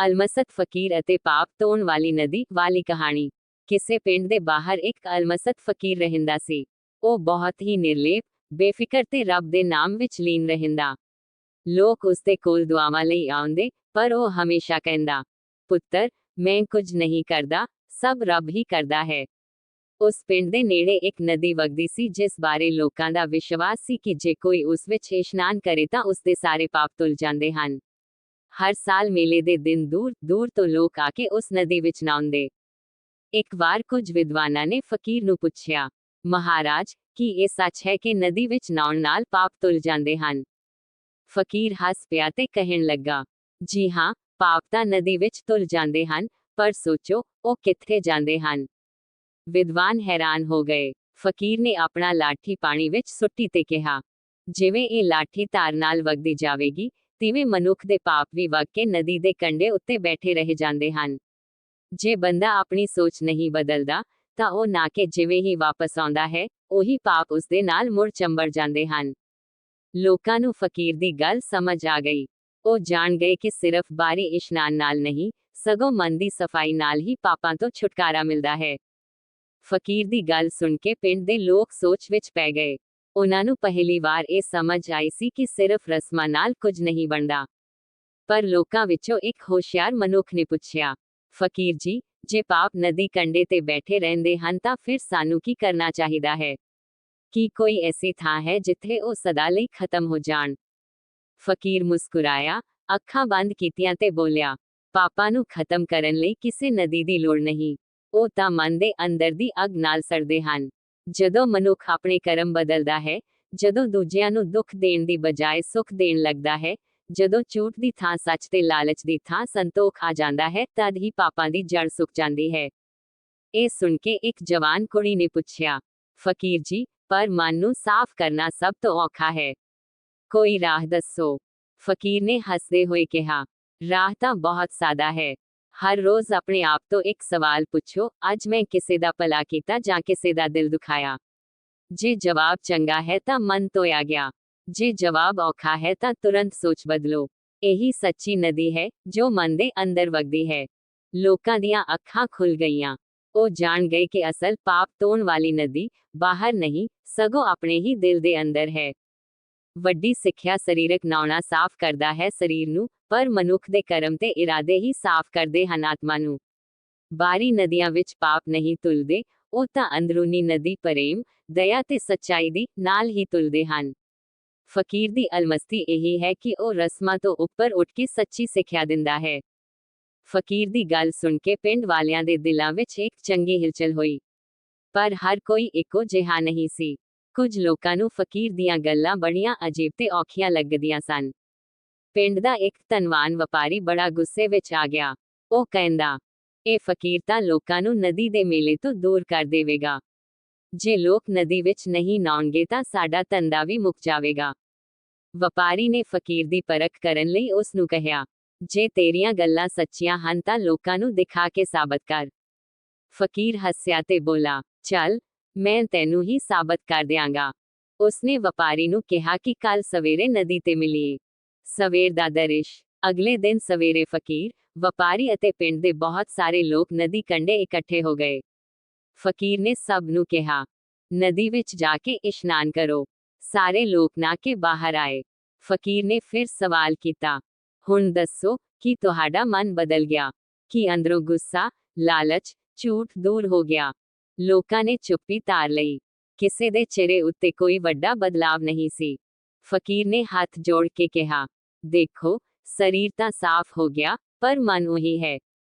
ਅਲਮਸਤ ਫਕੀਰ ਅਤੇ ਪਾਪ ਧੋਣ ਵਾਲੀ ਨਦੀ ਵਾਲੀ ਕਹਾਣੀ। ਕਿਸੇ ਪਿੰਡ ਦੇ ਬਾਹਰ ਇੱਕ ਅਲਮਸਤ ਫਕੀਰ ਰਹਿੰਦਾ ਸੀ। ਉਹ ਬਹੁਤ ਹੀ ਨਿਰਲੇਪ, ਬੇਫਿਕਰ ਤੇ ਰੱਬ ਦੇ ਨਾਮ ਵਿੱਚ ਲੀਨ ਰਹਿੰਦਾ। ਲੋਕ ਉਸਦੇ ਕੋਲ ਦੁਆਵਾਂ ਲਈ ਆਉਂਦੇ, ਪਰ ਉਹ ਹਮੇਸ਼ਾ ਕਹਿੰਦਾ, ਪੁੱਤਰ, ਮੈਂ ਕੁਝ ਨਹੀਂ ਕਰਦਾ, ਸਭ ਰੱਬ ਹੀ ਕਰਦਾ ਹੈ। ਉਸ ਪਿੰਡ ਦੇ ਨੇੜੇ ਇੱਕ ਨਦੀ ਵਗਦੀ ਸੀ ਜਿਸ ਬਾਰੇ ਲੋਕਾਂ ਦਾ ਵਿਸ਼ਵਾਸ ਸੀ ਕਿ ਜੇ ਕੋਈ ਉਸ ਵਿੱਚ ਇਸ਼ਨਾਨ ਕਰੇ ਤਾਂ ਉਸਦੇ ਸਾਰੇ ਪਾਪ ਧੁੱਲ ਜਾਂਦੇ ਹਨ। ਹਰ ਸਾਲ ਮੇਲੇ ਦੇ ਦਿਨ ਦੂਰ ਦੂਰ ਤੋਂ ਲੋਕ ਆ ਕੇ ਉਸ ਨਦੀ ਵਿੱਚ ਨਹਾਉਂਦੇ। ਇੱਕ ਵਾਰ ਕੁਝ ਵਿਦਵਾਨਾਂ ਨੇ ਫਕੀਰ ਨੂੰ ਪੁੱਛਿਆ, ਮਹਾਰਾਜ, ਕੀ ਇਹ ਸੱਚ ਹੈ ਕਿ ਨਦੀ ਵਿੱਚ ਨਹਾਉਣ ਨਾਲ ਪਾਪ ਧੁੱਲ ਜਾਂਦੇ ਹਨ? ਫਕੀਰ ਹੱਸ ਪਿਆ ਤੇ ਕਹਿਣ ਲੱਗਾ, ਜੀ ਹਾਂ, ਪਾਪ ਤਾਂ ਨਦੀ ਵਿੱਚ ਧੁੱਲ ਜਾਂਦੇ ਹਨ, ਪਰ ਸੋਚੋ, ਉਹ ਕਿੱਥੇ ਜਾਂਦੇ ਹਨ? ਵਿਦਵਾਨ ਹੈਰਾਨ ਹੋ ਗਏ। ਫਕੀਰ ਨੇ ਆਪਣਾ ਲਾਠੀ ਪਾਣੀ ਵਿੱਚ ਸੁੱਟੀ ਤੇ ਕਿਹਾ, ਜਿਵੇਂ ਇਹ ਲਾਠੀ ਧਾਰ ਨਾਲ ਵਗਦੀ ਜਾਵੇਗੀ, ਤਿਵੇਂ ਮਨੁੱਖ ਦੇ ਪਾਪ ਵੀ ਵਗ ਕੇ ਨਦੀ ਦੇ ਕੰਢੇ ਉੱਤੇ ਬੈਠੇ ਰਹਿ ਜਾਂਦੇ ਹਨ। ਜੇ ਬੰਦਾ ਆਪਣੀ ਸੋਚ ਨਹੀਂ ਬਦਲਦਾ, ਤਾਂ ਉਹ ਨਾ ਕਿ ਜਿਵੇਂ ਹੀ ਵਾਪਸ ਆਉਂਦਾ ਹੈ, ਉਹੀ ਪਾਪ ਉਸਦੇ ਨਾਲ ਮੁੜ ਚੰਬੜ ਜਾਂਦੇ ਹਨ। ਲੋਕਾਂ ਨੂੰ ਫਕੀਰ ਦੀ ਗੱਲ ਸਮਝ ਆ ਗਈ। ਉਹ ਜਾਣ ਗਏ ਕਿ ਸਿਰਫ ਬਾਹਰੀ ਇਸ਼ਨਾਨ ਨਾਲ ਨਹੀਂ, ਸਗੋਂ ਮਨ ਦੀ ਸਫਾਈ ਨਾਲ ਹੀ ਪਾਪਾਂ ਤੋਂ ਛੁਟਕਾਰਾ ਮਿਲਦਾ ਹੈ। ਫਕੀਰ ਦੀ ਗੱਲ ਸੁਣ ਕੇ ਪਿੰਡ ਦੇ ਲੋਕ ਸੋਚ ਵਿੱਚ ਪੈ ਗਏ। ਉਹਨਾਂ ਨੂੰ ਪਹਿਲੀ ਵਾਰ ਇਹ ਸਮਝ ਆਈ ਸੀ ਕਿ ਸਿਰਫ ਰਸਮਾਂ ਨਾਲ ਕੁਝ ਨਹੀਂ ਬਣਦਾ। ਪਰ ਲੋਕਾਂ ਵਿੱਚੋਂ ਇੱਕ ਹੋਸ਼ਿਆਰ ਮਨੁੱਖ ਨੇ ਪੁੱਛਿਆ, ਫਕੀਰ ਜੀ, ਜੇ ਪਾਪ ਨਦੀ ਕੰਢੇ ਤੇ ਬੈਠੇ ਰਹਿੰਦੇ ਹਨ ਤਾਂ ਫਿਰ ਸਾਨੂੰ ਕੀ ਕਰਨਾ ਚਾਹੀਦਾ ਹੈ? ਕੀ ਕੋਈ ਐਸੀ ਥਾਂ ਹੈ ਜਿੱਥੇ ਉਹ ਸਦਾ ਲਈ ਖਤਮ ਹੋ ਜਾਣ? ਫਕੀਰ ਮੁਸਕਰਾਇਆ, ਅੱਖਾਂ ਬੰਦ ਕੀਤੀਆਂ ਤੇ ਬੋਲਿਆ, ਪਾਪਾਂ ਨੂੰ ਖਤਮ ਕਰਨ ਲਈ ਕਿਸੇ ਨਦੀ ਦੀ ਲੋੜ ਨਹੀਂ। ਉਹ ਤਾਂ ਮਨ ਦੇ ਅੰਦਰ ਦੀ ਅੱਗ ਨਾਲ ਸੜਦੇ ਹਨ। ਜਦੋਂ ਮਨੁੱਖ ਆਪਣੇ ਕਰਮ ਬਦਲਦਾ ਹੈ, ਜਦੋਂ ਦੂਜਿਆਂ ਨੂੰ ਦੁੱਖ ਦੇਣ ਦੀ ਬਜਾਏ ਸੁੱਖ ਦੇਣ ਲੱਗਦਾ ਹੈ, ਜਦੋਂ ਝੂਠ ਦੀ ਥਾਂ ਸੱਚ ਤੇ ਲਾਲਚ ਦੀ ਥਾਂ ਸੰਤੋਖ ਆ ਜਾਂਦਾ ਹੈ, ਤਦ ਹੀ ਪਾਪਾਂ ਦੀ ਜੜ ਸੁੱਕ ਜਾਂਦੀ ਹੈ। ਇਹ ਸੁਣ ਕੇ ਇੱਕ ਜਵਾਨ ਕੁੜੀ ਨੇ ਪੁੱਛਿਆ, ਫਕੀਰ ਜੀ, ਪਰ ਮਨ ਨੂੰ ਸਾਫ਼ ਕਰਨਾ ਸਭ ਤੋਂ ਔਖਾ ਹੈ। ਕੋਈ ਰਾਹ ਦੱਸੋ? ਫਕੀਰ ਨੇ ਹੱਸਦੇ ਹੋਏ ਕਿਹਾ, ਰਾਹ ਤਾਂ ਬਹੁਤ ਸਾਦਾ ਹੈ। ਹਰ ਰੋਜ਼ ਆਪਣੇ ਆਪ ਤੋਂ ਇੱਕ ਸਵਾਲ ਪੁੱਛੋ, ਅੱਜ ਮੈਂ ਕਿਸੇ ਦਾ ਭਲਾ ਕੀਤਾ ਜਾਂ ਕਿਸੇ ਦਾ ਦਿਲ ਦੁਖਾਇਆ? ਜੇ ਜਵਾਬ ਚੰਗਾ ਹੈ ਤਾਂ ਮਨ ਧੋਇਆ ਗਿਆ। ਜੇ ਜਵਾਬ ਔਖਾ ਹੈ ਤਾਂ ਤੁਰੰਤ ਸੋਚ ਬਦਲੋ। ਇਹੀ ਸੱਚੀ ਨਦੀ ਹੈ, ਜੋ ਮਨ ਦੇ ਅੰਦਰ ਵਗਦੀ ਹੈ। ਲੋਕਾਂ ਦੀਆਂ ਅੱਖਾਂ ਖੁੱਲ ਗਈਆਂ। ਉਹ ਜਾਣ ਗਏ ਕਿ ਅਸਲ ਪਾਪ ਧੋਣ ਵਾਲੀ ਨਦੀ ਬਾਹਰ ਨਹੀਂ, ਸਗੋਂ ਆਪਣੇ ਹੀ ਦਿਲ ਦੇ ਅੰਦਰ ਹੈ। ਵੱਡੀ ਸਿੱਖਿਆ, ਸਰੀਰਕ ਨਹਾਉਣਾ ਸਾਫ਼ ਕਰਦਾ ਹੈ ਸਰੀਰ ਨੂੰ, ਪਰ ਮਨੁੱਖ ਦੇ ਕਰਮ ਤੇ ਇਰਾਦੇ ਹੀ ਸਾਫ਼ ਕਰਦੇ ਹਨ ਆਤਮਾ ਨੂੰ। ਬਾਹਰੀ ਨਦੀਆਂ ਵਿੱਚ ਪਾਪ ਨਹੀਂ ਧੁਲਦੇ, ਉਹ ਤਾਂ ਅੰਦਰੂਨੀ ਨਦੀ ਪ੍ਰੇਮ, ਦਇਆ ਤੇ ਸੱਚਾਈ ਦੀ ਨਾਲ ਹੀ ਧੁਲਦੇ ਹਨ। ਫਕੀਰ ਦੀ ਅਲਮਸਤੀ ਇਹੀ ਹੈ ਕਿ ਉਹ ਰਸਮਾਂ ਤੋਂ ਉੱਪਰ ਉੱਠ ਕੇ ਸੱਚੀ ਸਿੱਖਿਆ ਦਿੰਦਾ ਹੈ। ਫਕੀਰ ਦੀ ਗੱਲ ਸੁਣ ਕੇ ਪਿੰਡ ਵਾਲਿਆਂ ਦੇ ਦਿਲਾਂ ਵਿੱਚ ਇੱਕ ਚੰਗੀ ਹਿਲਚਲ ਹੋਈ। ਪਰ ਹਰ ਕੋਈ ਇੱਕੋ ਜਿਹਾ ਨਹੀਂ ਸੀ। ਕੁਝ ਲੋਕਾਂ ਨੂੰ ਫਕੀਰ ਦੀਆਂ ਗੱਲਾਂ ਬੜੀਆਂ ਅਜੀਬ ਤੇ ਔਖੀਆਂ ਲੱਗਦੀਆਂ ਸਨ। ਪਿੰਡ ਦਾ ਇੱਕ ਧਨਵਾਨ ਵਪਾਰੀ ਬੜਾ ਗੁੱਸੇ ਵਿੱਚ ਆ ਗਿਆ। ਉਹ ਕਹਿੰਦਾ, ਇਹ ਫਕੀਰ ਤਾਂ ਲੋਕਾਂ ਨੂੰ ਨਦੀ ਦੇ ਮੇਲੇ ਤੋਂ ਦੂਰ ਕਰ ਦੇਵੇਗਾ। ਜੇ ਲੋਕ ਨਦੀ ਵਿੱਚ ਨਹੀਂ ਨਹਾਉਣਗੇ ਤਾਂ ਸਾਡਾ ਧੰਦਾ ਵੀ ਮੁੱਕ ਜਾਵੇਗਾ। ਵਪਾਰੀ ਨੇ ਫਕੀਰ ਦੀ ਪਰਖ ਕਰਨ ਲਈ ਉਸ ਨੂੰ ਕਿਹਾ, ਜੇ ਤੇਰੀਆਂ ਗੱਲਾਂ ਸੱਚੀਆਂ ਹਨ ਤਾਂ ਲੋਕਾਂ ਨੂੰ ਦਿਖਾ ਕੇ ਸਾਬਤ ਕਰ। ਫਕੀਰ ਹੱਸਿਆ ਤੇ ਬੋਲਾ, ਚੱਲ, ਮੈਂ ਤੈਨੂੰ ਹੀ ਸਾਬਤ ਕਰ ਦਿਆਂਗਾ। ਉਸਨੇ ਵਪਾਰੀ ਨੂੰ ਕਿਹਾ ਕਿ ਕੱਲ ਸਵੇਰੇ ਨਦੀ ਤੇ ਮਿਲੀਏ। ਸਵੇਰ ਦਾ ਦ੍ਰਿਸ਼। ਅਗਲੇ ਦਿਨ ਸਵੇਰੇ ਫਕੀਰ, ਵਪਾਰੀ ਅਤੇ ਪਿੰਡ ਦੇ ਬਹੁਤ ਸਾਰੇ ਲੋਕ ਨਦੀ ਕੰਢੇ ਇਕੱਠੇ ਹੋ ਗਏ। ਫਕੀਰ ਨੇ ਸਭ ਨੂੰ ਕਿਹਾ, ਨਦੀ ਵਿੱਚ ਜਾ ਕੇ ਇਸ਼ਨਾਨ ਕਰੋ। ਸਾਰੇ ਲੋਕ ਨਹਾ ਕੇ ਬਾਹਰ ਆਏ। ਫਕੀਰ ਨੇ ਫਿਰ ਸਵਾਲ ਕੀਤਾ, ਹੁਣ ਦੱਸੋ, ਕੀ ਤੁਹਾਡਾ ਮਨ ਬਦਲ ਗਿਆ? ਕੀ ਅੰਦਰੋਂ ਗੁੱਸਾ, ਲਾਲਚ, ਝੂਠ ਦੂਰ ਹੋ ਗਿਆ? ਲੋਕਾਂ ਨੇ ਚੁੱਪੀ ਧਾਰ ਲਈ। ਕਿਸੇ ਦੇ ਚਿਹਰੇ ਉੱਤੇ ਕੋਈ ਵੱਡਾ ਬਦਲਾਵ ਨਹੀਂ ਸੀ। ਫਕੀਰ ਨੇ ਹੱਥ ਜੋੜ ਕੇ ਕਿਹਾ, ਦੇਖੋ, ਸਰੀਰ ਤਾਂ ਸਾਫ਼ ਹੋ ਗਿਆ, ਪਰ ਮਨ ਉਹੀ ਹੈ।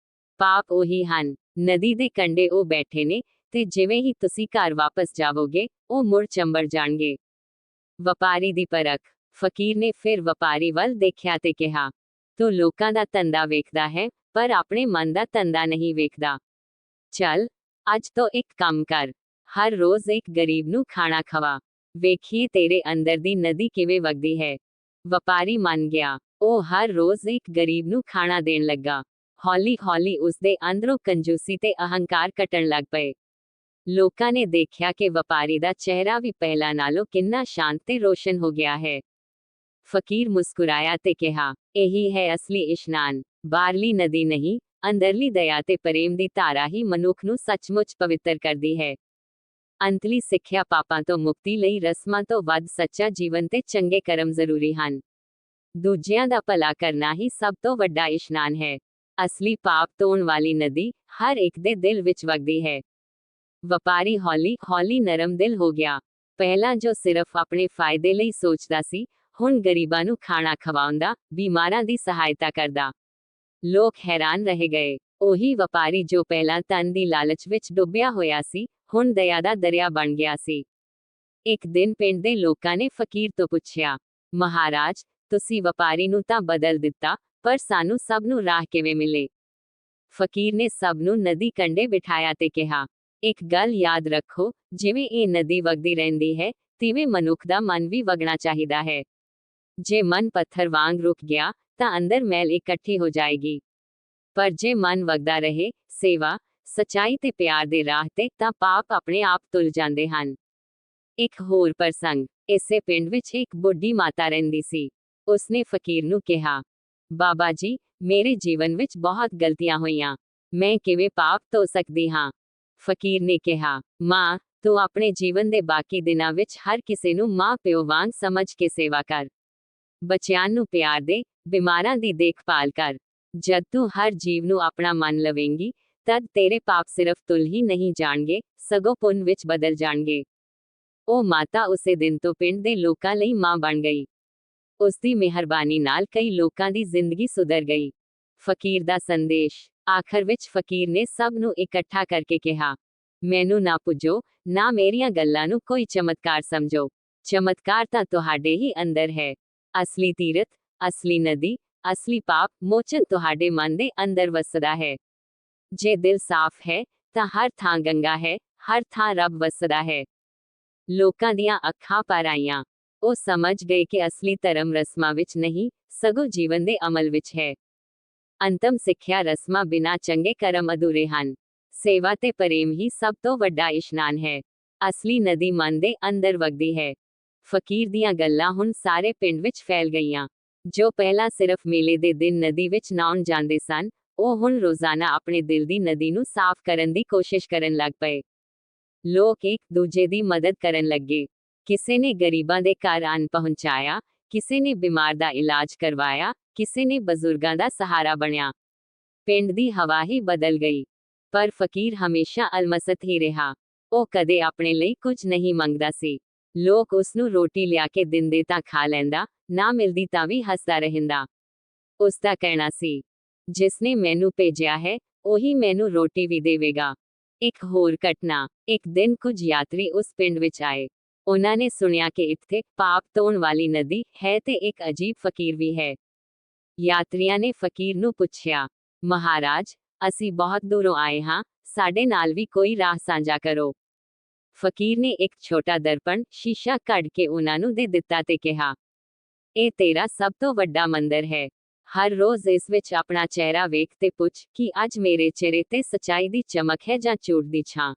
ਪਾਪ ਉਹੀ ਹਨ। ਨਦੀ ਦੇ ਕੰਢੇ ਉਹ ਬੈਠੇ ਨੇ, ਤੇ ਜਿਵੇਂ ਹੀ ਤੁਸੀਂ ਘਰ ਵਾਪਸ ਜਾਵੋਗੇ, ਉਹ ਮੁੜ ਚੰਬੜ ਜਾਣਗੇ। ਵਪਾਰੀ ਦੀ ਪਰਖ। ਫਕੀਰ ਨੇ ਫਿਰ ਵਪਾਰੀ ਵੱਲ ਦੇਖਿਆ ਤੇ ਕਿਹਾ, ਤੂੰ ਲੋਕਾਂ ਦਾ ਧੰਦਾ ਵੇਖਦਾ ਹੈ, ਪਰ ਆਪਣੇ ਮਨ ਦਾ ਧੰਦਾ ਨਹੀਂ ਵੇਖਦਾ। ਚੱਲ, ਅੱਜ ਤੋਂ ਇੱਕ ਕੰਮ ਕਰ, ਹਰ ਰੋਜ਼ ਇੱਕ ਗਰੀਬ ਨੂੰ ਖਾਣਾ ਖਵਾ। ਵੇਖੀਏ ਤੇਰੇ ਅੰਦਰ ਦੀ ਨਦੀ ਕਿਵੇਂ ਵਗਦੀ ਹੈ। ਵਪਾਰੀ ਮੰਨ ਗਿਆ। ਉਹ ਹਰ ਰੋਜ਼ ਇੱਕ ਗਰੀਬ ਨੂੰ ਖਾਣਾ ਦੇਣ ਲੱਗਾ। ਹੌਲੀ ਹੌਲੀ ਉਸਦੇ ਅੰਦਰੋਂ ਕੰਜੂਸੀ ਤੇ ਅਹੰਕਾਰ ਘਟਣ ਲੱਗ ਪਏ। ਲੋਕਾਂ ਨੇ ਦੇਖਿਆ ਕਿ ਵਪਾਰੀ ਦਾ ਚਿਹਰਾ ਵੀ ਪਹਿਲਾਂ ਨਾਲੋਂ ਕਿੰਨਾ ਸ਼ਾਂਤ ਤੇ ਰੋਸ਼ਨ ਹੋ ਗਿਆ ਹੈ। ਫਕੀਰ ਮੁਸਕਰਾਇਆ ਤੇ ਕਿਹਾ, ਇਹੀ ਹੈ ਅਸਲੀ ਇਸ਼ਨਾਨ। ਬਾਹਰਲੀ ਨਦੀ ਨਹੀਂ, ਅੰਦਰਲੀ ਦਇਆ ਤੇ ਪ੍ਰੇਮ ਦੀ ਧਾਰਾ ਹੀ ਮਨੁੱਖ ਨੂੰ ਸੱਚਮੁੱਚ ਪਵਿੱਤਰ ਕਰਦੀ ਹੈ। ਅੰਤਲੀ ਸਿੱਖਿਆ, ਪਾਪਾਂ ਤੋਂ ਮੁਕਤੀ ਲਈ ਰਸਮਾਂ ਤੋਂ ਵੱਧ ਸੱਚਾ ਜੀਵਨ ਤੇ ਚੰਗੇ ਕਰਮ ਜ਼ਰੂਰੀ ਹਨ। ਦੂਜਿਆਂ ਦਾ ਭਲਾ ਕਰਨਾ ਹੀ ਸਭ ਤੋਂ ਵੱਡਾ ਇਸ਼ਨਾਨ ਹੈ। ਅਸਲੀ ਪਾਪ ਧੋਣ ਵਾਲੀ ਨਦੀ ਹਰ ਇੱਕ ਦੇ ਦਿਲ ਵਿੱਚ ਵਗਦੀ ਹੈ। ਵਪਾਰੀ ਹੌਲੀ ਹੌਲੀ ਨਰਮ ਦਿਲ ਹੋ ਗਿਆ। ਪਹਿਲਾਂ ਜੋ ਸਿਰਫ ਆਪਣੇ ਫਾਇਦੇ ਲਈ ਸੋਚਦਾ ਸੀ, ਹੁਣ ਗਰੀਬਾਂ ਨੂੰ ਖਾਣਾ ਖਵਾਉਂਦਾ, ਬਿਮਾਰਾਂ ਦੀ ਸਹਾਇਤਾ ਕਰਦਾ। ਲੋਕ ਹੈਰਾਨ ਰਹਿ ਗਏ। ਉਹੀ ਵਪਾਰੀ ਜੋ ਪਹਿਲਾਂ ਧਨ ਦੀ ਲਾਲਚ ਵਿੱਚ ਡੁੱਬਿਆ ਹੋਇਆ ਸੀ, ਹੁਣ ਦਇਆ ਦਾ ਦਰਿਆ ਬਣ ਗਿਆ ਸੀ। ਇੱਕ ਦਿਨ ਪਿੰਡ ਦੇ ਲੋਕਾਂ ਨੇ ਫਕੀਰ ਤੋਂ ਪੁੱਛਿਆ, ਮਹਾਰਾਜ, ਤੁਸੀਂ ਵਪਾਰੀ ਨੂੰ ਤਾਂ ਬਦਲ ਦਿੱਤਾ, ਪਰ ਸਾਨੂੰ ਸਭ ਨੂੰ ਰਾਹ ਕਿਵੇਂ ਮਿਲੇ? ਫਕੀਰ ਨੇ ਸਭ ਨੂੰ ਨਦੀ ਕੰਢੇ ਬਿਠਾਇਆ ਤੇ ਕਿਹਾ, ਇੱਕ ਗੱਲ ਯਾਦ ਰੱਖੋ, ਜਿਵੇਂ ਇਹ ਨਦੀ ਵਗਦੀ ਰਹਿੰਦੀ ਹੈ, ਤਿਵੇਂ ਮਨੁੱਖ ਦਾ ਮਨ ਵੀ ਵਗਣਾ ਚਾਹੀਦਾ ਹੈ। ਜੇ ਮਨ ਪੱਥਰ ਵਾਂਗ ਰੁਕ ਗਿਆ, ਤਾਂ ਅੰਦਰ ਮੈਲ ਇਕੱਠੀ ਹੋ ਜਾਏਗੀ। ਪਰ ਜੇ ਮਨ ਵਗਦਾ ਰਹੇ, ਸੇਵਾ, ਸਚਾਈ ਤੇ ਪਿਆਰ ਦੇ ਰਾਹ ਤੇ, ਤਾਂ ਪਾਪ ਆਪਣੇ ਆਪ ਤੁਲ ਜਾਂਦੇ ਹਨ। ਇੱਕ ਹੋਰ ਪ੍ਰਸੰਗ। ਇਸੇ ਪਿੰਡ ਵਿੱਚ ਇੱਕ ਬੁੱਢੀ ਮਾਤਾ ਰਹਿੰਦੀ ਸੀ। ਉਸਨੇ ਫਕੀਰ ਨੂੰ ਕਿਹਾ, ਬਾਬਾ ਜੀ, ਮੇਰੇ ਜੀਵਨ ਵਿੱਚ ਬਹੁਤ ਗਲਤੀਆਂ ਹੋਈਆਂ, ਮੈਂ ਕਿਵੇਂ ਪਾਪ ਧੋ ਸਕਦੀ ਹਾਂ? ਫਕੀਰ ਨੇ ਕਿਹਾ, ਮਾਂ, ਤੂੰ ਆਪਣੇ ਜੀਵਨ ਦੇ ਬਾਕੀ ਦਿਨਾਂ ਵਿੱਚ ਹਰ ਕਿਸੇ ਨੂੰ ਮਾਂ ਪਿਓ ਵਾਂਗ ਸਮਝ ਕੇ ਸੇਵਾ ਕਰ। ਬੱਚਿਆਂ ਨੂੰ ਪਿਆਰ ਦੇ, ਬਿਮਾਰਾਂ ਦੀ ਦੇਖਭਾਲ ਕਰ। ਜਦ ਤੂੰ ਹਰ ਜੀਵ ਨੂੰ ਆਪਣਾ ਮੰਨ ਲਵੇਂਗੀ, ਤਦ ਤੇਰੇ ਪਾਪ ਸਿਰਫ ਤੁਲ ਹੀ ਨਹੀਂ ਜਾਣਗੇ, ਸਗੋਂ ਪੁੰਨ ਵਿੱਚ ਬਦਲ ਜਾਣਗੇ। ਉਹ ਮਾਤਾ ਉਸੇ ਦਿਨ ਤੋਂ ਪਿੰਡ ਦੇ ਲੋਕਾਂ ਲਈ ਮਾਂ ਬਣ ਗਈ। ਉਸਦੀ ਮਿਹਰਬਾਨੀ ਨਾਲ ਕਈ ਲੋਕਾਂ ਦੀ ਜ਼ਿੰਦਗੀ ਸੁਧਰ ਗਈ। ਫਕੀਰ ਦਾ ਸੰਦੇਸ਼। ਆਖਰ ਵਿੱਚ ਫਕੀਰ ਨੇ ਸਭ ਨੂੰ ਇਕੱਠਾ ਕਰਕੇ ਕਿਹਾ, ਮੈਨੂੰ ਨਾ ਪੁੱਜੋ, ਨਾ ਮੇਰੀਆਂ ਗੱਲਾਂ ਨੂੰ ਕੋਈ ਚਮਤਕਾਰ ਸਮਝੋ। ਚਮਤਕਾਰ ਤਾਂ ਤੁਹਾਡੇ ਹੀ ਅੰਦਰ ਹੈ। ਅਸਲੀ ਤੀਰਥ, ਅਸਲੀ ਨਦੀ, ਅਸਲੀ ਪਾਪ ਮੋਚਨ ਤੁਹਾਡੇ ਮਨ ਦੇ ਅੰਦਰ ਵਸਦਾ ਹੈ। ਜੇ ਦਿਲ ਸਾਫ਼ ਹੈ, ਤਾਂ ਹਰ ਥਾਂ ਗੰਗਾ ਹੈ, ਹਰ ਥਾਂ ਰੱਬ ਵਸਦਾ ਹੈ। ਲੋਕਾਂ ਦੀਆਂ ਅੱਖਾਂ ਭਰ ਆਈਆਂ। ਉਹ ਸਮਝ ਗਏ ਕਿ ਅਸਲੀ ਧਰਮ ਰਸਮਾਂ ਵਿੱਚ ਨਹੀਂ, ਸਗੋਂ ਜੀਵਨ ਦੇ ਅਮਲ ਵਿੱਚ ਹੈ। ਅੰਤਮ ਸਿੱਖਿਆ, ਰਸਮਾਂ ਬਿਨਾਂ ਚੰਗੇ ਕਰਮ ਅਧੂਰੇ ਹਨ। ਸੇਵਾ ਤੇ ਪ੍ਰੇਮ ਹੀ ਸਭ ਤੋਂ ਵੱਡਾ ਇਸ਼ਨਾਨ ਹੈ। ਅਸਲੀ ਨਦੀ ਮਨ ਦੇ ਅੰਦਰ ਵਗਦੀ ਹੈ। ਫਕੀਰ ਦੀਆਂ ਗੱਲਾਂ ਹੁਣ ਸਾਰੇ ਪਿੰਡ ਵਿੱਚ ਫੈਲ ਗਈਆਂ। ਜੋ ਪਹਿਲਾਂ ਸਿਰਫ ਮੇਲੇ ਦੇ ਦਿਨ ਨਦੀ ਵਿੱਚ ਨਹਾਉਣ ਜਾਂਦੇ ਸਨ, ਉਹ ਹੁਣ ਰੋਜ਼ਾਨਾ ਆਪਣੇ ਦਿਲ ਦੀ ਨਦੀ ਨੂੰ ਸਾਫ਼ ਕਰਨ ਦੀ ਕੋਸ਼ਿਸ਼ ਕਰਨ ਲੱਗ ਪਏ। ਲੋਕ ਇੱਕ ਦੂਜੇ ਦੀ ਮਦਦ ਕਰਨ ਲੱਗੇ। ਕਿਸੇ ਨੇ ਗਰੀਬਾਂ ਦੇ ਘਰ ਅੰਨ ਪਹੁੰਚਾਇਆ, ਕਿਸੇ ਨੇ ਬਿਮਾਰ ਦਾ ਇਲਾਜ ਕਰਵਾਇਆ, ਕਿਸੇ ਨੇ ਬਜ਼ੁਰਗਾਂ ਦਾ ਸਹਾਰਾ ਬਣਿਆ। ਪਿੰਡ ਦੀ ਹਵਾ ਹੀ ਬਦਲ ਗਈ। ਪਰ ਫਕੀਰ ਹਮੇਸ਼ਾ ਅਲਮਸਤ ਹੀ ਰਿਹਾ। ਉਹ ਕਦੇ ਆਪਣੇ ਲਈ ਕੁਝ ਨਹੀਂ ਮੰਗਦਾ ਸੀ। ਲੋਕ ਉਸ ਨੂੰ ਰੋਟੀ ਲਿਆ ਕੇ ਦਿੰਦੇ ਤਾਂ ਖਾ ਲੈਂਦਾ, ਨਾ ਮਿਲਦੀ ਤਾਂ ਵੀ ਹੱਸਦਾ ਰਹਿੰਦਾ। ਉਸ ਦਾ ਕਹਿਣਾ ਸੀ, ਜਿਸਨੇ ਮੈਨੂੰ ਭੇਜਿਆ ਹੈ, ਉਹੀ ਮੈਨੂੰ ਰੋਟੀ ਵੀ ਦੇਵੇਗਾ। ਇੱਕ ਹੋਰ ਘਟਨਾ। ਇੱਕ ਦਿਨ ਕੁਝ ਯਾਤਰੀ ਉਸ ਪਿੰਡ ਵਿੱਚ ਆਏ। ਉਹਨਾਂ ਨੇ ਸੁਣਿਆ ਕਿ ਇੱਥੇ ਪਾਪ ਧੋਣ ਵਾਲੀ ਨਦੀ ਹੈ ਤੇ ਇੱਕ ਅਜੀਬ ਫਕੀਰ ਵੀ ਹੈ। ਯਾਤਰੀਆਂ ਨੇ ਫਕੀਰ ਨੂੰ ਪੁੱਛਿਆ, ਮਹਾਰਾਜ, ਅਸੀਂ ਬਹੁਤ ਦੂਰੋਂ ਆਏ ਹਾਂ, ਸਾਡੇ ਨਾਲ ਵੀ ਕੋਈ ਰਾਹ ਸਾਂਝਾ ਕਰੋ। ਫਕੀਰ ਨੇ ਇੱਕ ਛੋਟਾ ਦਰਪਣ ਸ਼ੀਸ਼ਾ ਕੱਢ ਕੇ ਉਹਨਾਂ ਨੂੰ ਦੇ ਦਿੱਤਾ ਤੇ ਕਿਹਾ, ਇਹ ਤੇਰਾ ਸਭ ਤੋਂ ਵੱਡਾ ਮੰਦਰ ਹੈ। ਹਰ ਰੋਜ਼ ਇਸ ਵਿੱਚ ਆਪਣਾ ਚਿਹਰਾ ਵੇਖ ਤੇ ਪੁੱਛ ਕਿ ਅੱਜ ਮੇਰੇ ਚਿਹਰੇ ਤੇ ਸਚਾਈ ਦੀ ਚਮਕ ਹੈ ਜਾਂ ਝੂਠ ਦੀ ਛਾਂ।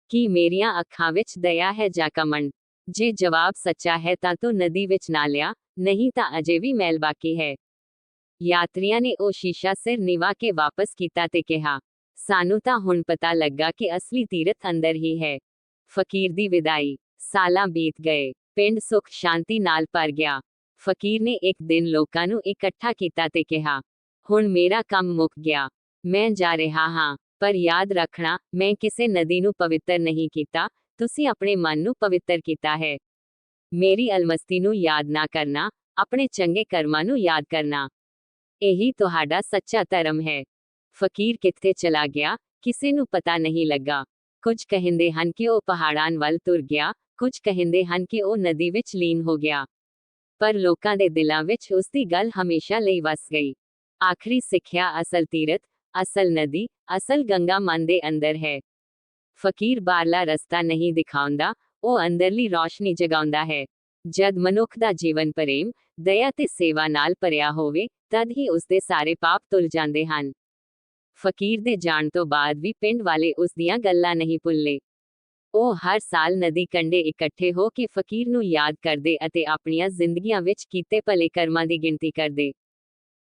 ਕੀ ਮੇਰੀਆਂ ਅੱਖਾਂ ਵਿੱਚ ਦਇਆ ਹੈ ਜਾਂ ਘਮੰਡ? ਜੇ ਜਵਾਬ ਸੱਚਾ ਹੈ ਤਾਂ ਤੂੰ ਨਦੀ ਵਿੱਚ ਨਾ ਲਿਆ, ਨਹੀਂ ਤਾਂ ਅਜੇ ਵੀ ਮੈਲ ਬਾਕੀ ਹੈ। ਯਾਤਰੀਆਂ ਨੇ ਉਹ ਸ਼ੀਸ਼ਾ ਸਿਰ ਨਿਵਾ ਕੇ ਵਾਪਸ ਕੀਤਾ ਤੇ ਕਿਹਾ, ਸਾਨੂੰ ਤਾਂ ਹੁਣ ਪਤਾ ਲੱਗਾ ਕਿ ਅਸਲੀ ਤੀਰਥ ਅੰਦਰ ਹੀ ਹੈ। ਫਕੀਰ ਦੀ ਵਿਦਾਈ। ਸਾਲਾਂ ਬੀਤ ਗਏ। ਪਿੰਡ ਸੁੱਖ ਸ਼ਾਂਤੀ ਨਾਲ ਭਰ ਗਿਆ। ਫਕੀਰ ਨੇ ਇੱਕ ਦਿਨ ਲੋਕਾਂ ਨੂੰ ਇਕੱਠਾ ਕੀਤਾ ਤੇ ਕਿਹਾ, ਹੁਣ ਮੇਰਾ ਕੰਮ ਮੁੱਕ ਗਿਆ, ਮੈਂ ਜਾ ਰਿਹਾ ਹਾਂ। ਪਰ ਯਾਦ ਰੱਖਣਾ, ਮੈਂ ਕਿਸੇ ਨਦੀ ਨੂੰ ਪਵਿੱਤਰ ਨਹੀਂ ਕੀਤਾ, ਤੁਸੀਂ ਆਪਣੇ ਮਨ ਨੂੰ ਪਵਿੱਤਰ ਕੀਤਾ ਹੈ। ਮੇਰੀ ਅਲਮਸਤੀ ਨੂੰ ਯਾਦ ਨਾ ਕਰਨਾ, ਆਪਣੇ ਚੰਗੇ ਕਰਮਾਂ ਨੂੰ ਯਾਦ ਕਰਨਾ। ਇਹੀ ਤੁਹਾਡਾ ਸੱਚਾ ਧਰਮ ਹੈ। ਫਕੀਰ ਕਿੱਥੇ ਚਲਾ ਗਿਆ, ਕਿਸੇ ਨੂੰ ਪਤਾ ਨਹੀਂ ਲੱਗਾ। ਕੁਝ ਕਹਿੰਦੇ ਹਨ ਕਿ ਉਹ ਪਹਾੜਾਂ ਵੱਲ ਤੁਰ ਗਿਆ, ਕੁਝ ਕਹਿੰਦੇ ਹਨ ਕਿ ਉਹ ਨਦੀ ਵਿੱਚ ਲੀਨ ਹੋ ਗਿਆ। ਪਰ ਲੋਕਾਂ ਦੇ ਦਿਲਾਂ ਵਿੱਚ ਉਸ ਦੀ ਗੱਲ ਹਮੇਸ਼ਾ ਲਈ ਵਸ ਗਈ। ਆਖਰੀ ਸਿੱਖਿਆ, ਅਸਲ ਤੀਰਥ, ਅਸਲ ਨਦੀ, ਅਸਲ ਗੰਗਾ ਮਨ ਦੇ ਅੰਦਰ ਹੈ। ਫਕੀਰ ਬਾਹਰਲਾ ਰਸਤਾ ਨਹੀਂ ਦਿਖਾਉਂਦਾ, ਉਹ ਅੰਦਰਲੀ ਰੌਸ਼ਨੀ ਜਗਾਉਂਦਾ ਹੈ। ਜਦ ਮਨੁੱਖ ਦਾ ਜੀਵਨ ਪ੍ਰੇਮ, ਦਇਆ ਤੇ ਸੇਵਾ ਨਾਲ ਭਰਿਆ ਹੋਵੇ, ਤਦ ਹੀ ਉਸਦੇ ਸਾਰੇ ਪਾਪ ਧੁਲ ਜਾਂਦੇ ਹਨ। ਫਕੀਰ ਦੇ ਜਾਣ ਤੋਂ ਬਾਅਦ ਵੀ ਪਿੰਡ ਵਾਲੇ ਉਸ ਦੀਆਂ ਗੱਲਾਂ ਨਹੀਂ ਭੁੱਲੇ। ਉਹ ਹਰ ਸਾਲ ਨਦੀ ਕੰਢੇ ਇਕੱਠੇ ਹੋ ਕੇ ਫਕੀਰ ਨੂੰ ਯਾਦ ਕਰਦੇ ਅਤੇ ਆਪਣੀਆਂ ਜ਼ਿੰਦਗੀਆਂ ਵਿੱਚ ਕੀਤੇ ਭਲੇ ਕਰਮਾਂ ਦੀ ਗਿਣਤੀ ਕਰਦੇ।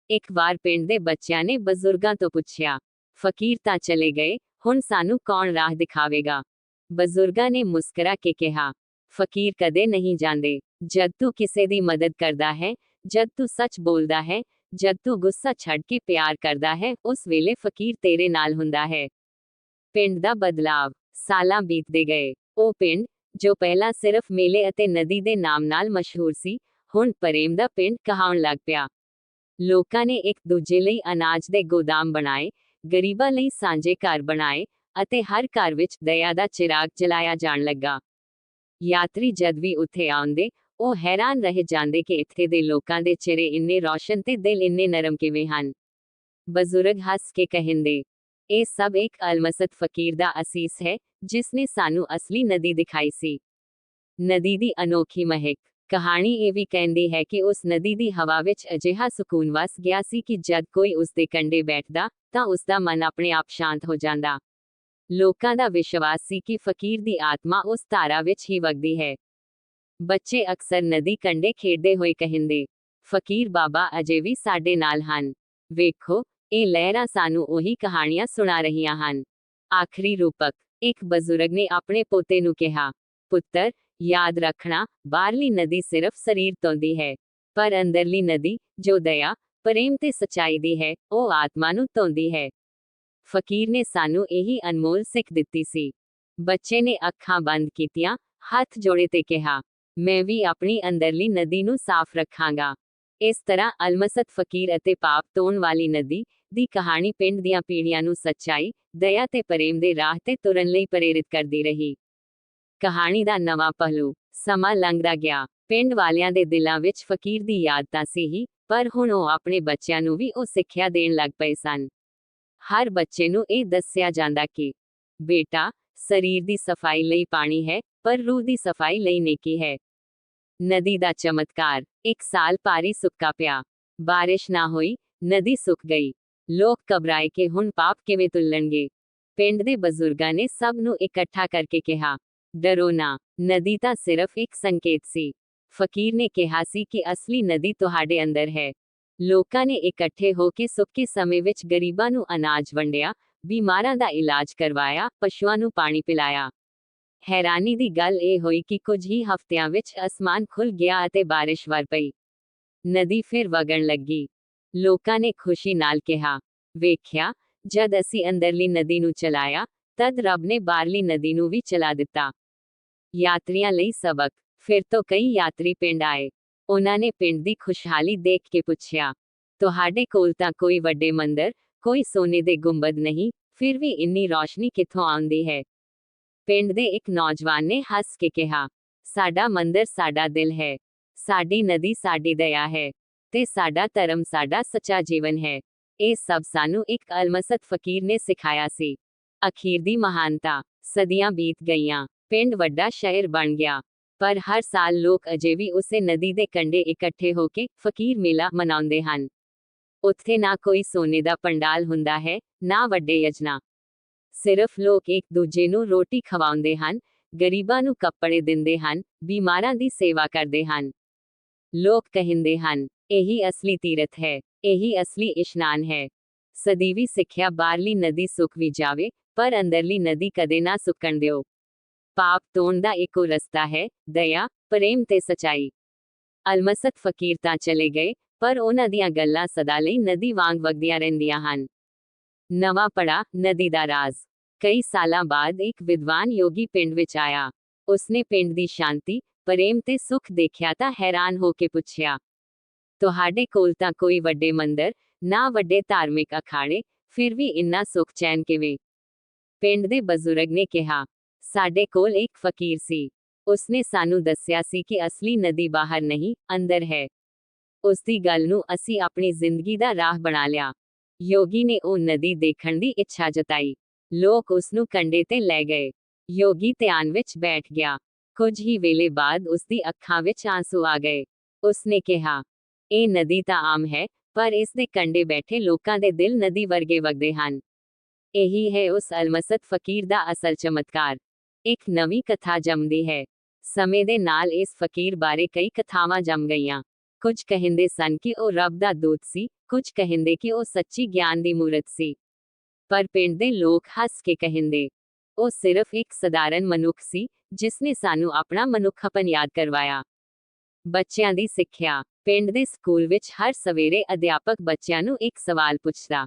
ਇੱਕ ਵਾਰ ਪਿੰਡ ਦੇ ਬੱਚਿਆਂ ਨੇ ਬਜ਼ੁਰਗਾਂ ਤੋਂ ਪੁੱਛਿਆ, ਫਕੀਰ ਤਾਂ ਚਲੇ ਗਏ, ਹੁਣ ਸਾਨੂੰ ਕੌਣ ਰਾਹ ਦਿਖਾਵੇਗਾ? ਬਜ਼ੁਰਗਾਂ ਨੇ ਮੁਸਕਰਾ ਕੇ ਕਿਹਾ, ਫਕੀਰ ਕਦੇ ਨਹੀਂ ਜਾਂਦੇ। ਜਦ ਤੂੰ ਕਿਸੇ ਦੀ ਮਦਦ ਕਰਦਾ ਹੈ, ਜਦ ਤੂੰ ਸੱਚ ਬੋਲਦਾ ਹੈ, ਜਦ ਤੂੰ ਗੁੱਸਾ ਛੱਡ ਕੇ ਪਿਆਰ ਕਰਦਾ ਹੈ, ਉਸ ਵੇਲੇ ਫਕੀਰ ਤੇਰੇ ਨਾਲ ਹੁੰਦਾ ਹੈ। ਪਿੰਡ ਦਾ ਬਦਲਾਵ। ਸਾਲਾਂ ਬੀਤਦੇ ਗਏ। ਉਹ ਪਿੰਡ, ਜੋ ਪਹਿਲਾਂ ਸਿਰਫ ਮੇਲੇ ਅਤੇ ਨਦੀ ਦੇ ਨਾਮ ਨਾਲ ਮਸ਼ਹੂਰ ਸੀ, ਹੁਣ ਪ੍ਰੇਮ ਦਾ ਪਿੰਡ ਕਹਾਉਣ ਲੱਗ ਪਿਆ। ਲੋਕਾਂ ਨੇ ਇੱਕ ਦੂਜੇ ਲਈ ਅਨਾਜ ਦੇ ਗੋਦਾਮ ਬਣਾਏ, ਗਰੀਬਾਂ ਲਈ ਸਾਂਝੇ ਘਰ ਬਣਾਏ, ਅਤੇ ਹਰ ਘਰ ਵਿੱਚ ਦਇਆ ਦਾ ਚਿਰਾਗ ਜਲਾਇਆ ਜਾਣ ਲੱਗਾ। ਯਾਤਰੀ ਜਦ ਵੀ ਉੱਥੇ ਆਉਂਦੇ, ਉਹ ਹੈਰਾਨ ਰਹਿ ਜਾਂਦੇ ਕਿ ਇੱਥੇ ਦੇ ਲੋਕਾਂ ਦੇ ਚਿਹਰੇ ਇੰਨੇ ਰੌਸ਼ਨ ਤੇ ਦਿਲ ਇੰਨੇ ਨਰਮ ਕਿਵੇਂ ਹਨ। ਬਜ਼ੁਰਗ ਹੱਸ ਕੇ ਕਹਿੰਦੇ, ਇਹ ਸਭ ਇੱਕ ਅਲਮਸਤ ਫਕੀਰ ਦਾ ਅਸੀਸ ਹੈ, ਜਿਸ ਨੇ ਸਾਨੂੰ ਅਸਲੀ ਨਦੀ ਦਿਖਾਈ ਸੀ। ਨਦੀ ਦੀ ਅਨੋਖੀ ਮਹਿਕ। ਕਹਾਣੀ ਇਹ ਵੀ ਕਹਿੰਦੀ ਹੈ ਕਿ ਉਸ ਨਦੀ ਦੀ ਹਵਾ ਵਿੱਚ ਅਜਿਹਾ ਸਕੂਨ ਵਸ ਗਿਆ ਸੀ ਕਿ ਜਦ ਕੋਈ ਉਸ ਦੇ ਕੰਢੇ ਬੈਠਦਾ, ਤਾਂ ਉਸ ਦਾ ਮਨ ਆਪਣੇ ਆਪ ਸ਼ਾਂਤ ਹੋ ਜਾਂਦਾ। ਲੋਕਾਂ ਦਾ ਵਿਸ਼ਵਾਸ ਸੀ ਕਿ ਫਕੀਰ ਦੀ ਆਤਮਾ ਉਸ ਧਾਰਾ ਵਿੱਚ ਹੀ ਵਗਦੀ ਹੈ। ਬੱਚੇ ਅਕਸਰ ਨਦੀ ਕੰਢੇ ਖੇਡਦੇ ਹੋਏ ਕਹਿੰਦੇ, ਫਕੀਰ ਬਾਬਾ ਅਜੇ ਵੀ ਸਾਡੇ ਨਾਲ ਹਨ। ਵੇਖੋ, ਇਹ ਲਹਿਰਾਂ ਸਾਨੂੰ ਉਹੀ ਕਹਾਣੀਆਂ ਸੁਣਾ ਰਹੀਆਂ ਹਨ। ਆਖਰੀ ਰੂਪਕ। ਇੱਕ ਬਜ਼ੁਰਗ ਨੇ ਆਪਣੇ ਪੋਤੇ ਨੂੰ ਕਿਹਾ, ਪੁੱਤਰ, ਯਾਦ ਰੱਖਣਾ, ਬਾਹਰਲੀ ਨਦੀ ਸਿਰਫ ਸਰੀਰ ਧੋਂਦੀ ਹੈ, ਪਰ ਅੰਦਰਲੀ ਨਦੀ, ਜੋ ਦਇਆ, ਪ੍ਰੇਮ ਤੇ ਸੱਚਾਈ ਦੀ ਹੈ, ਉਹ ਆਤਮਾ ਨੂੰ ਧੋਂਦੀ ਹੈ। ਫਕੀਰ ਨੇ ਸਾਨੂੰ ਇਹੀ ਅਨਮੋਲ ਸਿੱਖ ਦਿੱਤੀ ਸੀ। ਬੱਚੇ ਨੇ ਅੱਖਾਂ ਬੰਦ ਕੀਤੀਆਂ, ਹੱਥ ਜੋੜੇ ਤੇ ਕਿਹਾ, ਮੈਂ ਵੀ ਆਪਣੀ ਅੰਦਰਲੀ ਨਦੀ ਨੂੰ ਸਾਫ਼ ਰੱਖਾਂਗਾ। ਇਸ ਤਰ੍ਹਾਂ ਅਲਮਸਤ ਫਕੀਰ ਅਤੇ ਪਾਪ ਧੋਣ ਵਾਲੀ ਨਦੀ ਦੀ ਕਹਾਣੀ ਪਿੰਡ ਦੀਆਂ ਪੀੜ੍ਹੀਆਂ ਨੂੰ ਸੱਚਾਈ, ਦਇਆ ਤੇ ਪ੍ਰੇਮ ਦੇ ਰਾਹ ਤੇ ਤੁਰਨ ਲਈ ਪ੍ਰੇਰਿਤ ਕਰਦੀ ਰਹੀ। ਕਹਾਣੀ ਦਾ ਨਵਾਂ ਪਹਿਲੂ। ਸਮਾਂ ਲੰਘਦਾ ਗਿਆ। ਪਿੰਡ ਵਾਲਿਆਂ ਦੇ ਦਿਲਾਂ ਵਿੱਚ ਫਕੀਰ ਦੀ ਯਾਦ ਤਾਂ ਸੀ ਹੀ, ਪਰ ਹੁਣ ਉਹ ਆਪਣੇ ਬੱਚਿਆਂ ਨੂੰ ਵੀ ਉਹ ਸਿੱਖਿਆ ਦੇਣ ਲੱਗ ਪਏ ਸਨ। ਹਰ ਬੱਚੇ ਨੂੰ ਇਹ ਦੱਸਿਆ ਜਾਂਦਾ ਕਿ, ਬੇਟਾ, ਸਰੀਰ ਦੀ ਸਫਾਈ ਲਈ ਪਾਣੀ ਹੈ, ਪਰ ਰੂਹ ਦੀ ਸਫਾਈ ਲਈ ਨੇਕੀ ਹੈ। ਨਦੀ ਦਾ ਚਮਤਕਾਰ। ਇੱਕ ਸਾਲ ਭਾਰੀ ਸੁੱਕਾ ਪਿਆ। ਬਾਰਿਸ਼ ਨਾ ਹੋਈ, ਨਦੀ ਸੁੱਕ ਗਈ। ਲੋਕ ਘਬਰਾਏ ਕਿ ਹੁਣ ਪਾਪ ਕਿਵੇਂ ਧੁੱਲਣਗੇ। ਪਿੰਡ ਦੇ ਬਜ਼ੁਰਗਾਂ ਨੇ ਸਭ ਨੂੰ ਇਕੱਠਾ ਕਰਕੇ ਕਿਹਾ, ਡਰੋ ਨਾ, ਨਦੀ ਤਾਂ ਸਿਰਫ ਇੱਕ ਸੰਕੇਤ ਸੀ। ਫਕੀਰ ਨੇ ਕਿਹਾ ਸੀ ਕਿ ਅਸਲੀ ਨਦੀ ਤੁਹਾਡੇ ਅੰਦਰ ਹੈ। ਲੋਕਾਂ ਨੇ ਇਕੱਠੇ ਹੋ ਕੇ ਸੁੱਕੇ ਸਮੇਂ ਵਿੱਚ ਗਰੀਬਾਂ ਨੂੰ ਅਨਾਜ ਵੰਡਿਆ, ਬਿਮਾਰਾਂ ਦਾ ਇਲਾਜ ਕਰਵਾਇਆ, ਪਸ਼ੂਆਂ ਨੂੰ ਪਾਣੀ ਪਿਲਾਇਆ। ਹੈਰਾਨੀ ਦੀ ਗੱਲ ਇਹ ਹੋਈ ਕਿ ਕੁਝ ਹੀ ਹਫ਼ਤਿਆਂ ਵਿੱਚ ਅਸਮਾਨ ਖੁੱਲ੍ਹ ਗਿਆ ਅਤੇ ਬਾਰਿਸ਼ ਵਰ ਪਈ। ਨਦੀ ਫਿਰ ਵਗਣ ਲੱਗੀ। ਲੋਕਾਂ ਨੇ ਖੁਸ਼ੀ ਨਾਲ ਕਿਹਾ, ਵੇਖਿਆ, ਜਦ ਅਸੀਂ ਅੰਦਰਲੀ ਨਦੀ ਨੂੰ ਚਲਾਇਆ, ਤਦ ਰੱਬ ਨੇ ਬਾਹਰਲੀ ਨਦੀ ਨੂੰ ਵੀ ਚਲਾ ਦਿੱਤਾ। ਯਾਤਰੀਆਂ ਲਈ ਸਬਕ। ਫਿਰ ਤੋਂ ਕਈ ਯਾਤਰੀ ਪਿੰਡ ਆਏ। ਉਹਨਾਂ ਨੇ ਪਿੰਡ ਦੀ ਖੁਸ਼ਹਾਲੀ ਦੇਖ ਕੇ ਪੁੱਛਿਆ, ਤੁਹਾਡੇ ਕੋਲ ਤਾਂ ਕੋਈ ਵੱਡੇ ਮੰਦਰ, ਕੋਈ ਸੋਨੇ ਦੇ ਗੁੰਬਦ ਨਹੀਂ, ਫਿਰ ਵੀ ਇੰਨੀ ਰੌਸ਼ਨੀ ਕਿੱਥੋਂ ਆਉਂਦੀ ਹੈ? ਪਿੰਡ ਦੇ ਇੱਕ ਨੌਜਵਾਨ ਨੇ ਹੱਸ ਕੇ ਕਿਹਾ, ਸਾਡਾ ਮੰਦਰ ਸਾਡਾ ਦਿਲ ਹੈ, ਸਾਡੀ ਨਦੀ ਸਾਡੀ ਦਇਆ ਹੈ, ਤੇ ਸਾਡਾ ਧਰਮ ਸਾਡਾ ਸੱਚਾ ਜੀਵਨ ਹੈ। ਇਹ ਸਭ ਸਾਨੂੰ ਇੱਕ ਅਲਮਸਤ ਫਕੀਰ ਨੇ ਸਿਖਾਇਆ ਸੀ। ਅਖੀਰ ਦੀ ਮਹਾਨਤਾ। ਸਦੀਆਂ ਬੀਤ ਗਈਆਂ। ਪਿੰਡ ਵੱਡਾ ਸ਼ਹਿਰ ਬਣ ਗਿਆ। ਪਰ ਹਰ ਸਾਲ ਲੋਕ ਅਜੇ ਵੀ ਉਸੇ ਨਦੀ ਦੇ ਕੰਢੇ ਇਕੱਠੇ ਹੋ ਕੇ ਫਕੀਰ ਮੇਲਾ ਮਨਾਉਂਦੇ ਹਨ। ਉੱਥੇ ਨਾ ਕੋਈ ਸੋਨੇ ਦਾ ਪੰਡਾਲ ਹੁੰਦਾ ਹੈ, ਨਾ ਵੱਡੇ ਯਜਨਾ। ਸਿਰਫ ਲੋਕ ਇੱਕ ਦੂਜੇ ਨੂੰ ਰੋਟੀ ਖਵਾਉਂਦੇ ਹਨ, ਗਰੀਬਾਂ ਨੂੰ ਕੱਪੜੇ ਦਿੰਦੇ ਹਨ, ਬਿਮਾਰਾਂ ਦੀ ਸੇਵਾ ਕਰਦੇ ਹਨ। ਲੋਕ ਕਹਿੰਦੇ ਹਨ, ਇਹੀ ਅਸਲੀ ਤੀਰਥ ਹੈ, ਇਹੀ ਅਸਲੀ ਇਸ਼ਨਾਨ ਹੈ। ਸਦੀਵੀ ਸਿੱਖਿਆ ਬਾਹਰਲੀ ਨਦੀ ਸੁੱਕ ਵੀ ਜਾਵੇ, ਪਰ ਅੰਦਰਲੀ ਨਦੀ ਕਦੇ ਨਾ ਸੁੱਕਣ ਦਿਓ। ਪਾਪ ਧੋਣ ਦਾ ਇੱਕੋ ਰਸਤਾ ਹੈ, ਦਇਆ, ਪ੍ਰੇਮ ਤੇ ਸੱਚਾਈ। ਅਲਮਸਤ ਫਕੀਰ ਤਾਂ ਚਲੇ ਗਏ, ਪਰ ਉਹਨਾਂ ਦੀਆਂ ਗੱਲਾਂ ਸਦਾ ਲਈ ਨਦੀ ਵਾਂਗ ਵਗਦੀਆਂ ਰਹਿੰਦੀਆਂ ਹਨ। ਨਵਾਂ ਪੜਾ, ਨਦੀ ਦਾ ਰਾਜ਼। ਕਈ ਸਾਲਾਂ ਬਾਅਦ ਇੱਕ ਵਿਦਵਾਨ ਯੋਗੀ ਪਿੰਡ ਵਿੱਚ ਆਇਆ। ਉਸਨੇ ਪਿੰਡ ਦੀ ਸ਼ਾਂਤੀ, ਪ੍ਰੇਮ ਤੇ ਸੁੱਖ ਦੇਖਿਆ ਤਾਂ ਹੈਰਾਨ ਹੋ ਕੇ ਪੁੱਛਿਆ, ਤੁਹਾਡੇ ਕੋਲ ਤਾਂ ਕੋਈ ਵੱਡੇ ਮੰਦਰ, ਨਾ ਵੱਡੇ ਧਾਰਮਿਕ ਅਖਾੜੇ, ਫਿਰ ਵੀ ਇੰਨਾ ਸੁੱਖ ਚੈਨ ਕਿਵੇਂ? ਪਿੰਡ ਦੇ ਬਜ਼ੁਰਗ ਨੇ ਕਿਹਾ, ਸਾਡੇ ਕੋਲ ਇੱਕ ਫਕੀਰ ਸੀ। ਉਸਨੇ ਸਾਨੂੰ ਦੱਸਿਆ ਸੀ ਕਿ ਅਸਲੀ ਨਦੀ ਬਾਹਰ ਨਹੀਂ, ਅੰਦਰ ਹੈ। ਉਸ ਦੀ ਗੱਲ ਨੂੰ ਅਸੀਂ ਆਪਣੀ ਜ਼ਿੰਦਗੀ ਦਾ ਰਾਹ ਬਣਾ ਲਿਆ। ਯੋਗੀ ਨੇ ਉਹ ਨਦੀ ਦੇਖਣ ਦੀ ਇੱਛਾ ਜਤਾਈ। ਲੋਕ ਉਸ ਨੂੰ ਕੰਢੇ ਤੇ ਲੈ ਗਏ। ਯੋਗੀ ਧਿਆਨ ਵਿੱਚ ਬੈਠ ਗਿਆ। ਕੁਝ ਹੀ ਵੇਲੇ ਬਾਅਦ ਉਸ ਦੀ ਅੱਖਾਂ ਵਿੱਚ ਆਂਸੂ ਆ ਗਏ। ਉਸਨੇ ਕਿਹਾ, ਇਹ ਨਦੀ ਤਾਂ ਆਮ ਹੈ, ਪਰ ਇਸ ਦੇ ਕੰਢੇ ਬੈਠੇ ਲੋਕਾਂ ਦੇ ਦਿਲ ਨਦੀ ਵਰਗੇ ਵਗਦੇ ਹਨ। ਇਹੀ ਹੈ ਉਸ ਅਲਮਸਤ ਫਕੀਰ ਦਾ ਅਸਲ ਚਮਤਕਾਰ। ਇੱਕ ਨਵੀਂ ਕਥਾ ਜੰਮਦੀ ਹੈ। ਸਮੇਂ ਦੇ ਨਾਲ ਇਸ ਫਕੀਰ ਬਾਰੇ ਕਈ ਕਥਾਵਾਂ ਜੰਮ ਗਈਆਂ। ਕੁਝ ਕਹਿੰਦੇ ਸਨ ਕਿ ਉਹ ਰੱਬ ਦਾ ਦੂਤ ਸੀ, ਕੁਝ ਕਹਿੰਦੇ ਕਿ ਉਹ ਸੱਚੀ ਗਿਆਨ ਦੀ ਮੂਰਤ ਸੀ। ਪਰ ਪਿੰਡ ਦੇ ਲੋਕ ਹੱਸ ਕੇ ਕਹਿੰਦੇ, ਉਹ ਸਿਰਫ ਇੱਕ ਸਧਾਰਨ ਮਨੁੱਖ ਸੀ, ਜਿਸਨੇ ਸਾਨੂੰ ਆਪਣਾ ਮਨੁੱਖਪਨ ਯਾਦ ਕਰਵਾਇਆ। ਬੱਚਿਆਂ ਦੀ ਸਿੱਖਿਆ। ਪਿੰਡ ਦੇ ਸਕੂਲ ਵਿੱਚ ਹਰ ਸਵੇਰੇ ਅਧਿਆਪਕ ਬੱਚਿਆਂ ਨੂੰ ਇੱਕ ਸਵਾਲ ਪੁੱਛਦਾ,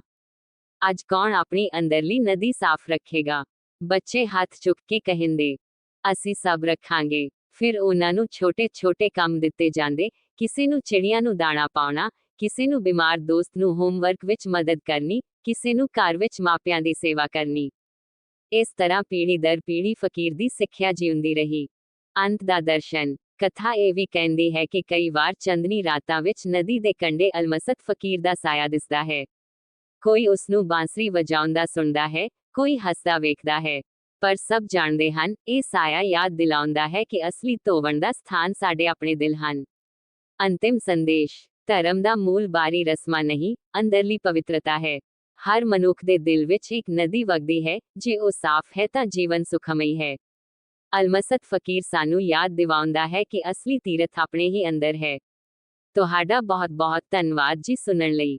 ਅੱਜ ਕੌਣ ਆਪਣੀ ਅੰਦਰਲੀ ਨਦੀ ਸਾਫ਼ ਰੱਖੇਗਾ? ਬੱਚੇ ਹੱਥ ਚੁੱਕ ਕੇ ਕਹਿੰਦੇ, ਅਸੀਂ ਸਭ ਰੱਖਾਂਗੇ। ਫਿਰ ਉਹਨਾਂ ਨੂੰ ਛੋਟੇ-ਛੋਟੇ ਕੰਮ ਦਿੱਤੇ ਜਾਂਦੇ, ਕਿਸੇ ਨੂੰ ਚਿੜੀਆਂ ਨੂੰ ਦਾਣਾ ਪਾਉਣਾ, ਕਿਸੇ ਨੂੰ ਬਿਮਾਰ ਦੋਸਤ ਨੂੰ ਹੋਮਵਰਕ ਵਿੱਚ ਮਦਦ ਕਰਨੀ, ਕਿਸੇ ਨੂੰ ਘਰ ਵਿੱਚ ਮਾਪਿਆਂ ਦੀ ਸੇਵਾ ਕਰਨੀ। ਇਸ ਤਰ੍ਹਾਂ ਪੀੜ੍ਹੀ ਦਰ ਪੀੜ੍ਹੀ ਫਕੀਰ ਦੀ ਸਿੱਖਿਆ ਜਿਉਂਦੀ ਰਹੀ। ਅੰਤ ਦਾ ਦਰਸ਼ਨ। ਕਥਾ ਇਹ ਵੀ ਕਹਿੰਦੀ ਹੈ ਕਿ ਕਈ ਵਾਰ ਚੰਦਨੀ ਰਾਤਾਂ ਵਿੱਚ ਨਦੀ ਦੇ ਕੰਢੇ ਅਲਮਸਤ ਫਕੀਰ ਦਾ ਸਾਇਆ ਦਿਸਦਾ ਹੈ। ਕੋਈ ਉਸ ਨੂੰ ਬਾਂਸਰੀ ਵਜਾਉਂਦਾ ਸੁਣਦਾ ਹੈ, ਕੋਈ ਹੱਸਦਾ ਵੇਖਦਾ ਹੈ। ਪਰ ਸਭ ਜਾਣਦੇ ਹਨ, ਇਹ ਸਾਇਆ ਯਾਦ ਦਿਲਾਉਂਦਾ ਹੈ ਕਿ ਅਸਲੀ ਧੋਵਣ ਦਾ ਸਥਾਨ ਸਾਡੇ ਆਪਣੇ ਦਿਲ ਹਨ। ਅੰਤਿਮ ਸੰਦੇਸ਼। ਧਰਮ ਦਾ ਮੂਲ ਬਾਹਰੀ ਰਸਮਾਂ ਨਹੀਂ, ਅੰਦਰਲੀ ਪਵਿੱਤਰਤਾ ਹੈ। ਹਰ ਮਨੁੱਖ ਦੇ ਦਿਲ ਵਿੱਚ ਇੱਕ ਨਦੀ ਵਗਦੀ ਹੈ, ਜੇ ਉਹ ਸਾਫ਼ ਹੈ ਤਾਂ ਜੀਵਨ ਸੁਖਮਈ ਹੈ। ਅਲਮਸਤ ਫਕੀਰ ਸਾਨੂੰ ਯਾਦ ਦਿਵਾਉਂਦਾ ਹੈ ਕਿ ਅਸਲੀ ਤੀਰਥ ਆਪਣੇ ਹੀ ਅੰਦਰ ਹੈ। ਤੁਹਾਡਾ ਬਹੁਤ ਬਹੁਤ ਧੰਨਵਾਦ ਜੀ ਸੁਣਨ ਲਈ।